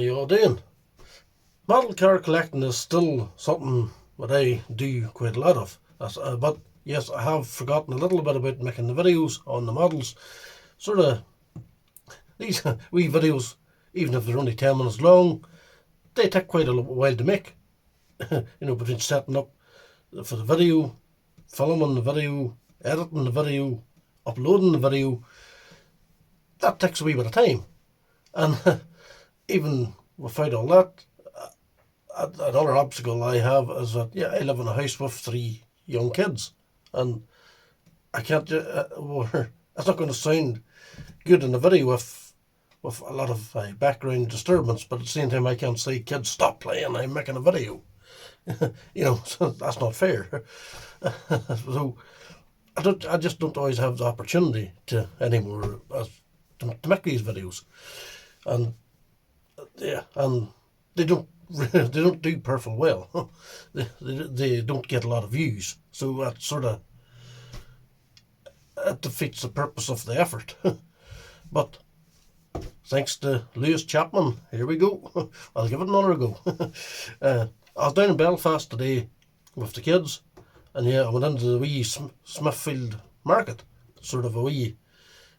you all doing? Model car collecting is still something that I do quite a lot of. But yes, I have forgotten a little bit about making the videos on the models. Sort of these wee videos, even if they're only 10 minutes long, they take quite a while to make. Between setting up for the video, filming the video, editing the video, uploading the video, that takes a wee bit of time. And even without all that, another obstacle I have is that, I live in a house with 3 young kids, and I can't, it's not going to sound good in the video with a lot of background disturbance, but at the same time I can't say, kids, stop playing, I'm making a video. So that's not fair. So I just don't always have the opportunity to anymore to make these videos, and they don't do perfect well. they don't get a lot of views, so that sort of defeats the purpose of the effort. But thanks to Lewis Chapman, here we go. I'll give it another go. I was down in Belfast today with the kids, and I went into the wee Smithfield market, sort of a wee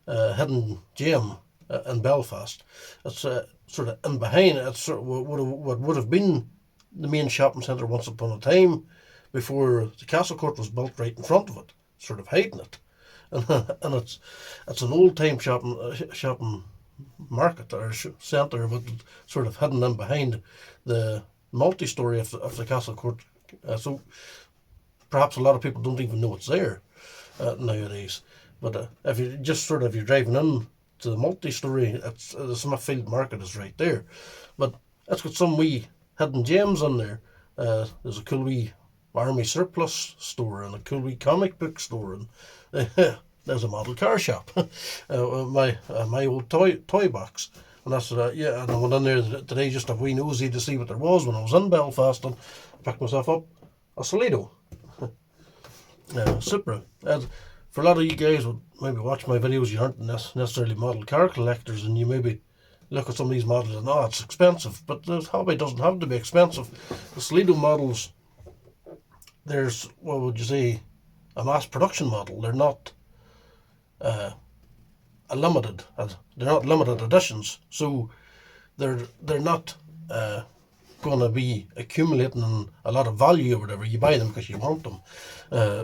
hidden gem in Belfast. It's sort of in behind. It's sort of what would have been the main shopping centre once upon a time, before the castle court was built right in front of it, sort of hiding it. And it's an old time shopping market or centre, but sort of hidden in behind the multi-story of the castle court. So perhaps a lot of people don't even know it's there nowadays. But if you're driving in to the multi-story, it's the Smithfield Market is right there. But it's got some wee hidden gems in there. There's a cool wee army surplus store and a cool wee comic book store, and there's a model car shop. My old toy box. And that's and I went in there today just a wee nosy to see what there was when I was in Belfast, and picked myself up a Solido Supra. For a lot of you guys who maybe watch my videos, you aren't necessarily model car collectors, and you maybe look at some of these models and it's expensive, but the hobby doesn't have to be expensive. The Solido models, there's, what would you say, a mass production model. They're not they're not limited editions, so they're not going to be accumulating a lot of value or whatever. You buy them because you want them,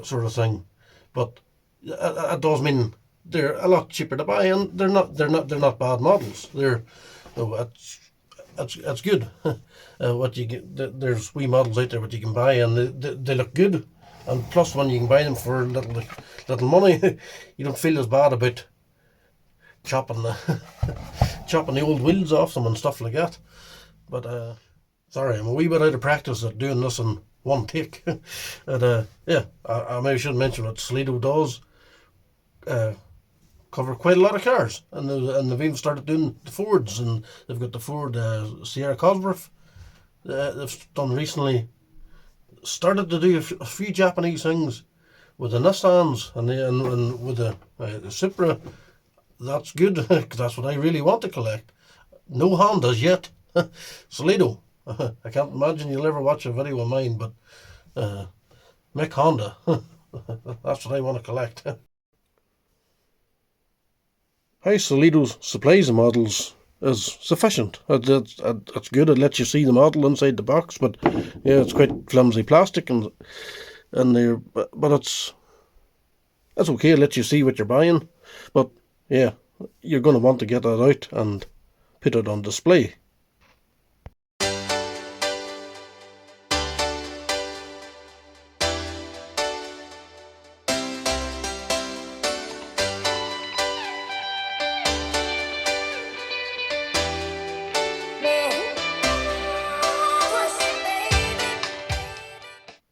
sort of thing. But it does mean they're a lot cheaper to buy, and they're not bad models. It's good. What you get, there's wee models out there what you can buy, and they look good. And plus, when you can buy them for little money, you don't feel as bad about chopping the old wheels off them and stuff like that. But sorry, I'm a wee bit out of practice at doing this in one take. And I maybe should mention that Solido does cover quite a lot of cars, and they've even started doing the Fords, and they've got the Ford Sierra Cosworth. They've done recently. Started to do a few Japanese things with the Nissans and with the Supra. That's good, because that's what I really want to collect. No Hondas yet. Solido. I can't imagine you'll ever watch a video of mine, but make Honda. That's what I want to collect. How Solido supplies the models is sufficient. It's good. It lets you see the model inside the box, but it's quite flimsy plastic, and there, but it's okay. It lets you see what you're buying, but you're going to want to get that out and put it on display.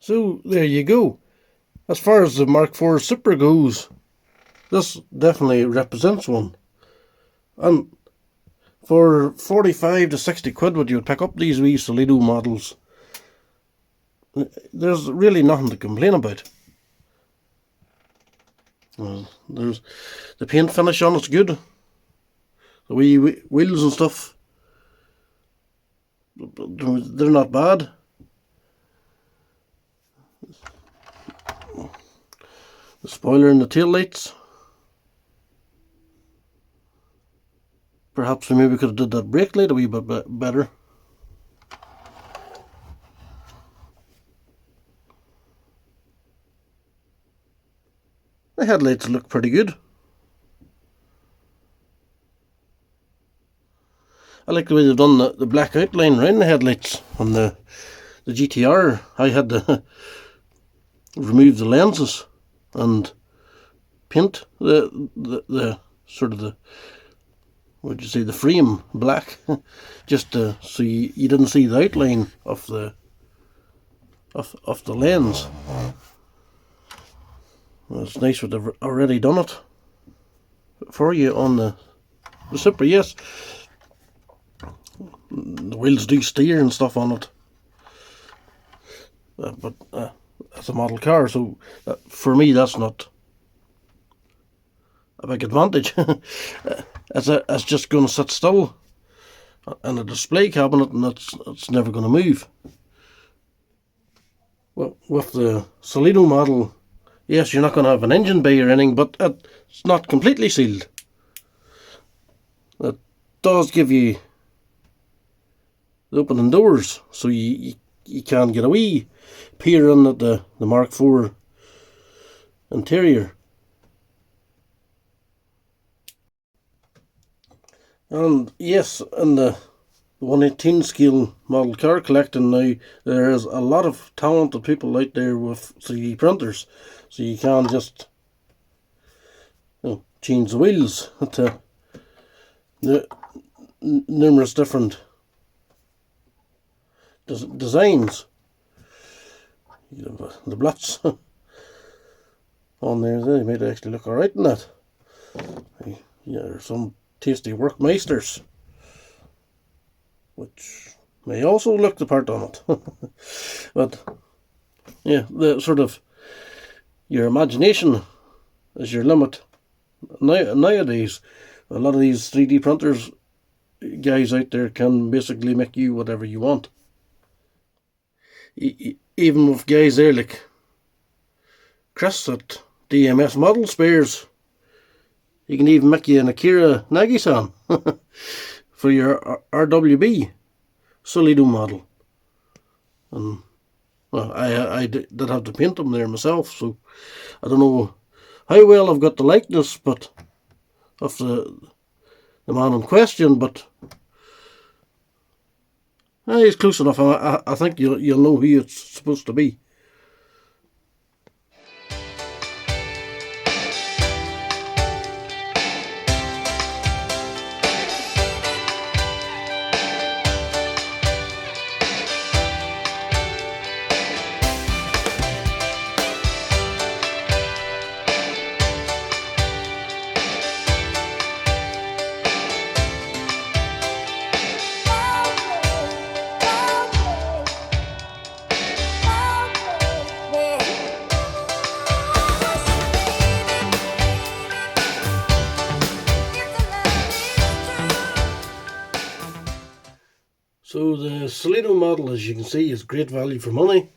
So there you go. As far as the Mark IV Supra goes, this definitely represents one. And for 45 to 60 quid, what you would pick up these wee Solido models, there's really nothing to complain about. There's the paint finish on it's good. The wee wheels and stuff They're not bad. The spoiler and the tail lights. Perhaps we maybe could have did that brake light a wee bit better. The headlights look pretty good. I like the way they've done the black outline around the headlights on the GTR. I had to remove the lenses and paint the sort of the, what would you say, the frame black, just so you didn't see the outline of the lens. Well, it's nice that they've already done it for you on the Supra. Yes, the wheels do steer and stuff on it, but it's a model car, so for me that's not a big advantage. It's just going to sit still in a display cabinet, and it's never going to move. Well, with the Solido model, yes, you're not going to have an engine bay or anything, but it's not completely sealed. It does give you the opening doors, so you can get a wee peer in at the Mark IV interior. And yes, in the 1/18 scale model car collecting now, there is a lot of talented people out there with 3D printers, so you can just change the wheels to numerous different designs. The blotch on there, they might actually look alright in that. Yeah, there's some tasty workmeisters which may also look the part on it. But yeah, the sort of your imagination is your limit. Nowadays, a lot of these 3D printers guys out there can basically make you whatever you want. Even with guys there like Chris at DMS Model Spares, he can even make you an Akira Nagi-san for your RWB Solido model. And well, I did have to paint them there myself, so I don't know how well I've got the likeness, but of the man in question, but he's close enough. I think you'll know who it's supposed to be. So the Solido model, as you can see, is great value for money,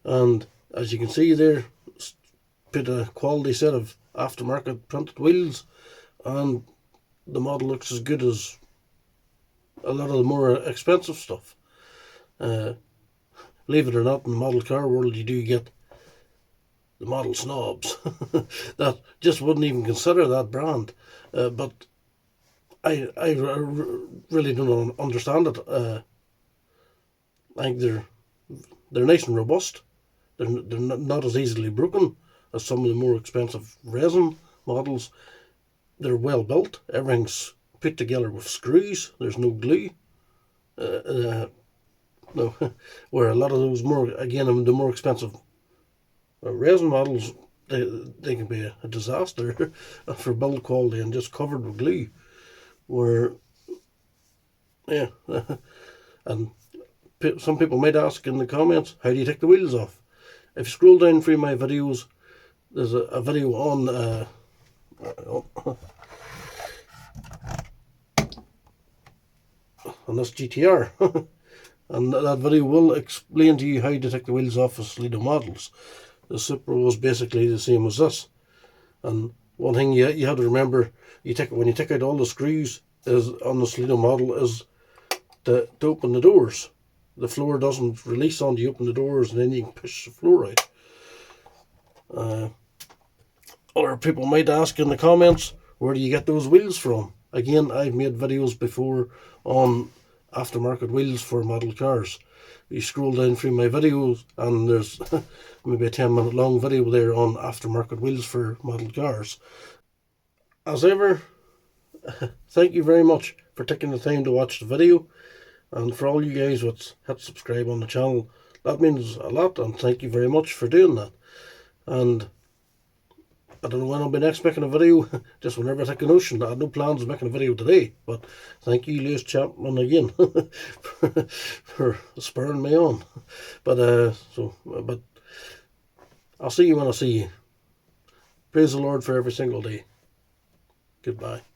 and as you can see there, put a quality set of aftermarket printed wheels, and the model looks as good as a lot of the more expensive stuff. Believe it or not, in the model car world you do get the model snobs that just wouldn't even consider that brand, but I really don't understand it. I think they're nice and robust. They're not as easily broken as some of the more expensive resin models. They're well built. Everything's put together with screws. There's no glue. No, where a lot of those the more expensive resin models, they can be a disaster for build quality and just covered with glue. Where, yeah, and some people might ask in the comments, how do you take the wheels off? If you scroll down through my videos, there's a video on this GTR And that video will explain to you how to take the wheels off of Solido models. The Supra was basically the same as this. And one thing you have to remember, when you take out all the screws is on the Solido model is to open the doors. The floor doesn't release on you open the doors, and then you can push the floor out. Other people might ask in the comments, where do you get those wheels from? Again, I've made videos before on aftermarket wheels for model cars. You scroll down through my videos and there's maybe a 10-minute long video there on aftermarket wheels for model cars. As ever, thank you very much for taking the time to watch the video, and for all you guys that hit subscribe on the channel, that means a lot, and thank you very much for doing that. And I don't know when I'll be next making a video, just whenever I take a notion. I had no plans of making a video today, but thank you, Lewis Chapman, again, for spurring me on. But I'll see you when I see you. Praise the Lord for every single day. Goodbye.